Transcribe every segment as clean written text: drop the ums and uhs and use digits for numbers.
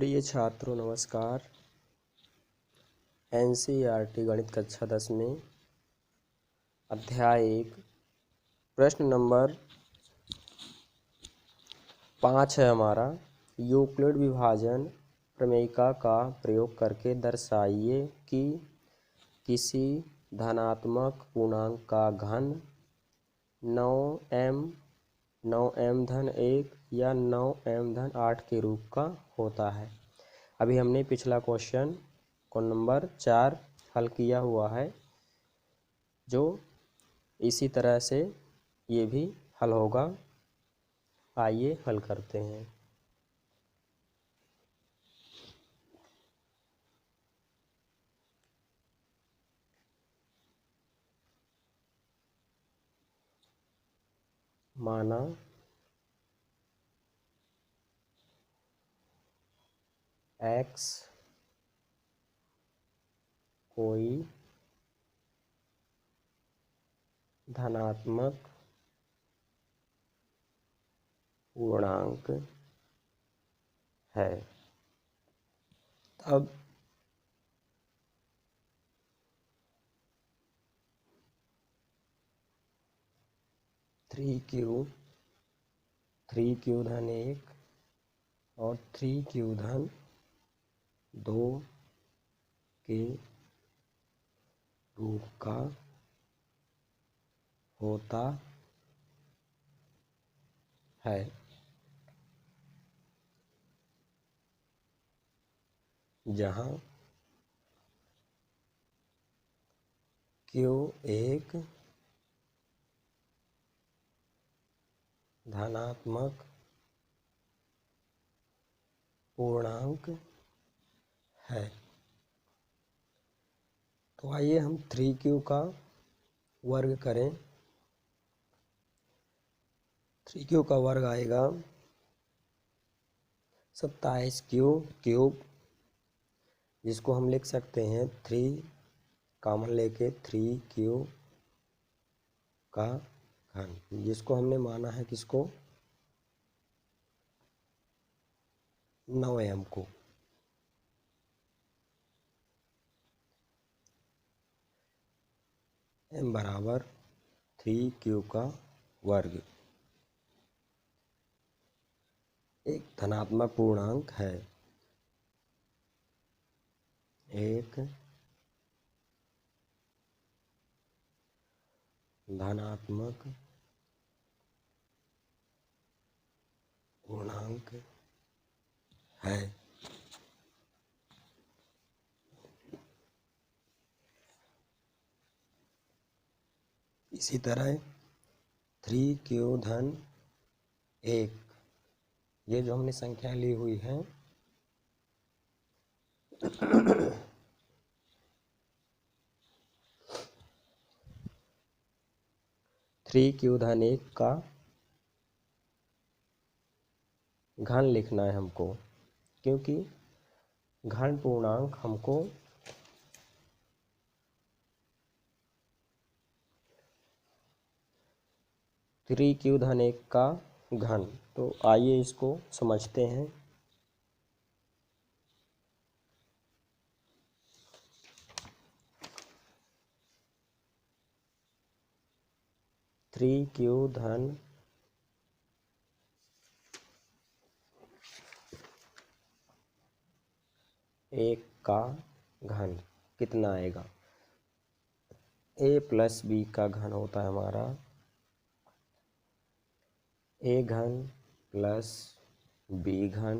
प्रिय छात्रों नमस्कार। एनसीईआरटी गणित कक्षा 10 में अध्याय 1 प्रश्न नंबर 5 है हमारा। यूक्लिड विभाजन प्रमेयिका का प्रयोग करके दर्शाइए कि किसी धनात्मक पूर्णांक का घन 9m-1 या 9m-8 के रूप का होता है। अभी हमने पिछला क्वेश्चन नंबर 4 हल किया हुआ है, जो इसी तरह से ये भी हल होगा। आइए हल करते हैं। माना x कोई धनात्मक पूर्णांक है, तब थ्री क्यू धन 1 और 3 क्यू धन 2 के रूप का होता है। जहाँ क्यू एक धनात्मक पूर्णांक है। तो आइए हम 3q का वर्ग करें। 3q का वर्ग आएगा 27q क्यूब, जिसको हम लिख सकते हैं 3 कॉमन लेके 3q का घन, जिसको हमने माना है किसको, 9m को। m बराबर 3q का वर्ग एक धनात्मक पूर्णांक है। एक धनात्मक पूर्णांक है। इसी तरह 3q धन 1, ये जो हमने संख्या ली हुई है, थ्री क्यू धन 1 का घन लिखना है हमको, क्योंकि घन पूर्णांक हमको थ्री क्यू धन 1 का घन। तो आइए इसको समझते हैं। थ्री क्यू धन 1 का घन कितना आएगा। a प्लस b का घन होता है हमारा a घन प्लस b घन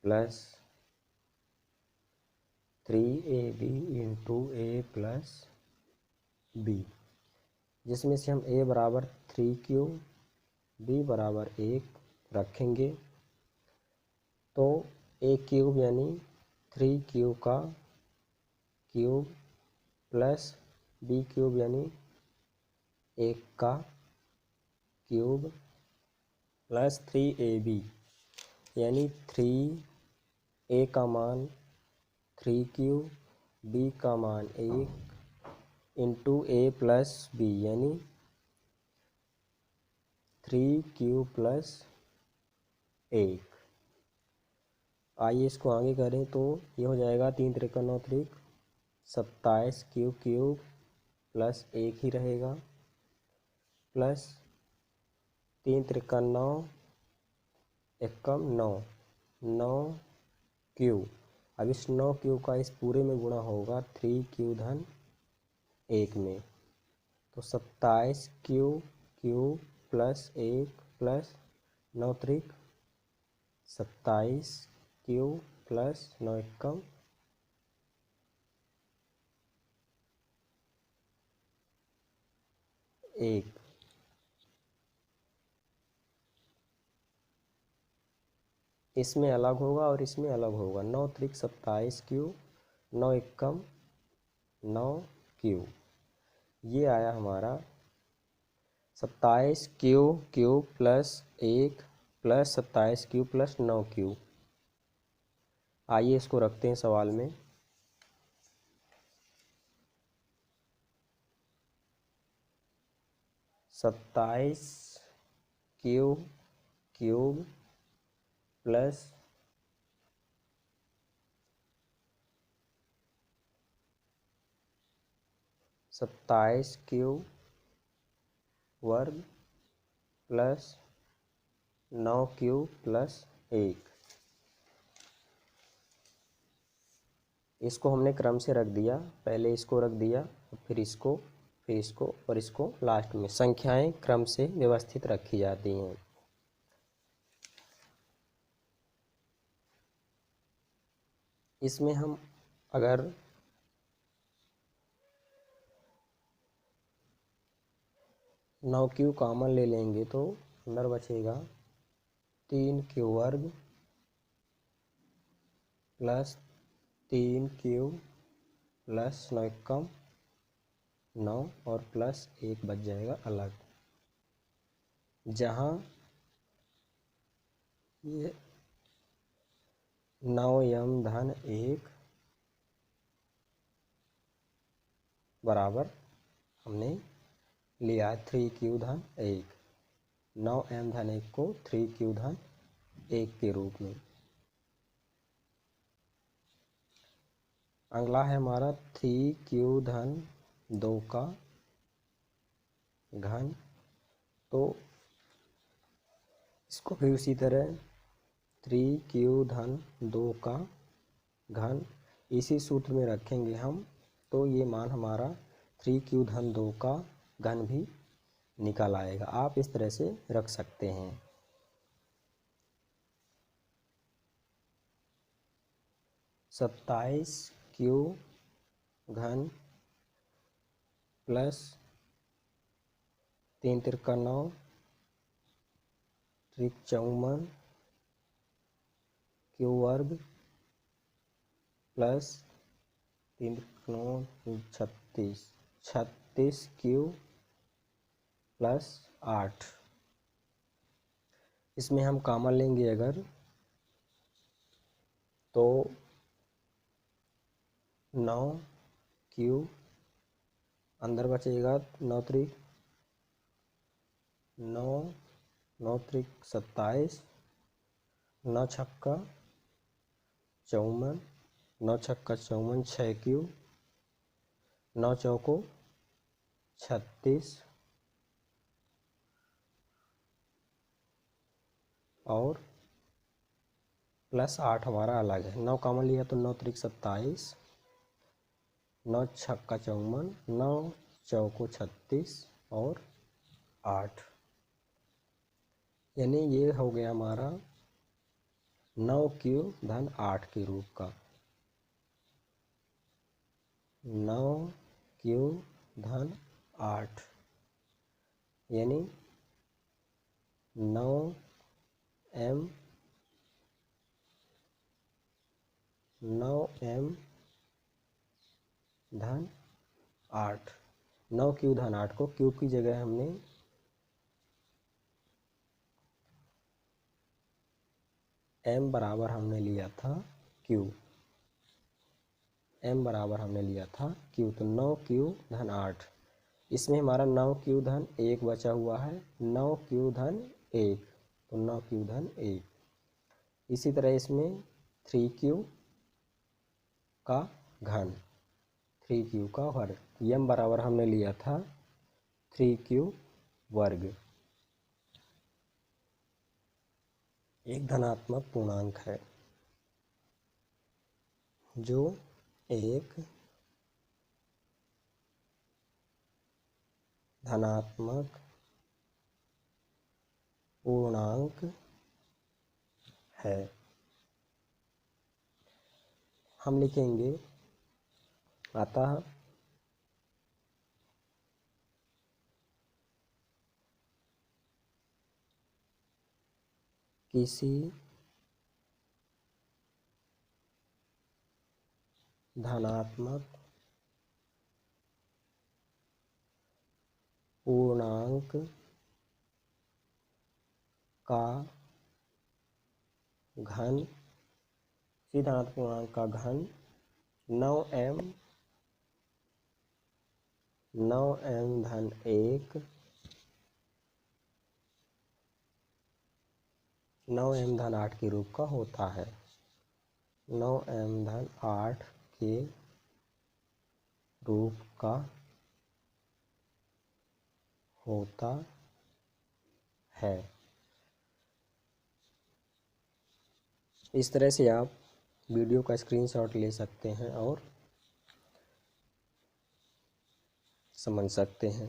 plus 3ab into a plus b, जिसमें से हम a बराबर 3q, b बराबर 1 रखेंगे। तो a क्यूब यानी 3q का क्यूब प्लस b क्यूब यानी 1 का क्यूब प्लस 3ab यानी 3a का मान 3q, b का मान 1 इंटू a प्लस b यानी 3q प्लस 1। आइए इसको आगे करें तो ये हो जाएगा 3 त्रिका 9 त्रिक 27 क्यूब क्यूब प्लस 1 ही रहेगा प्लस 3 त्रिका 9 एकम 9 9 क्यूब। अब इस 9 क्यूब का इस पूरे में गुणा होगा 3 क्यू धन 1 में, तो 27 क्यूब क्यूब प्लस 1 प्लस 9 त्रिक 27 क्यूब प्लस 9 एकम 1। इसमें अलग होगा और इसमें अलग होगा। 9 त्रिक 27 क्यूब 9 एकम 9 क्यूब, ये आया हमारा 27 cube cube plus 1 plus 27 cube plus 9 cube. आइए इसको रखते हैं सवाल में। सत्ताईस क्यूब क्यूब प्लस 27 क्यूब वर्ग प्लस 9 क्यूब प्लस 1। इसको हमने क्रम से रख दिया, पहले इसको रख दिया फिर इसको और इसको लास्ट में। संख्याएं क्रम से व्यवस्थित रखी जाती हैं। इसमें हम अगर नौ क्यू कॉमन ले लेंगे तो अंदर बचेगा 3 क्यू वर्ग प्लस 3 क्यू प्लस 9 एकम 9 और प्लस 1 बच जाएगा अलग, जहाँ ये 9 यम धन 1 बराबर हमने लिया 3 क्यू धन 1। 9 एम धन 1 को 3 क्यू धन 1 के रूप में। अगला है हमारा 3 क्यू धन 2 का घन, तो इसको भी उसी तरह 3 क्यू धन 2 का घन इसी सूत्र में रखेंगे हम, तो ये मान हमारा 3 क्यू धन 2 का घन भी निकल आएगा। आप इस तरह से रख सकते हैं। सत्ताईस क्यू घन प्लस 3 त्रिका 9 त्रिक 54 क्यू वर्ग प्लस 3 त्रिक 9 36 36 क्यू प्लस 8। इसमें हम कॉमन लेंगे अगर तो 9 क्यू अंदर बचेगा 9 त्रिक 9 9 त्रिक 27 9 छक्का 54 9 छक्का 54 6 क्यू 9 चौको 36 और प्लस 8 हमारा अलग है। 9 कॉमन लिया तो 9 त्रिक 27 9 छक्का 54 9 चौको 36 और 8, यानी ये हो गया हमारा 9 क्यू धन 8 के रूप का। 9 क्यू धन 8 यानी 9 एम 9 एम धन 8। 9 क्यू धन 8 को क्यूब की जगह हमने m बराबर हमने लिया था q, m बराबर हमने लिया था q, तो 9 क्यू धन 8। इसमें हमारा 9 क्यू धन 1 बचा हुआ है, 9 क्यू धन 1 तो 9 क्यू धन 1। इसी तरह इसमें 3q का घन, 3q का वर्ग, m बराबर हमने लिया था 3q वर्ग। एक धनात्मक पूर्णांक है जो एक धनात्मक पूर्णांक है। हम लिखेंगे अतः किसी धनात्मक पूर्णांक का घन, किसी धनात्मक पूर्णांक का घन 9m धन 1 9m धन 8 के रूप का होता है। 9m धन 8 के रूप का होता है। इस तरह से आप वीडियो का स्क्रीनशॉट ले सकते हैं और समझ सकते हैं।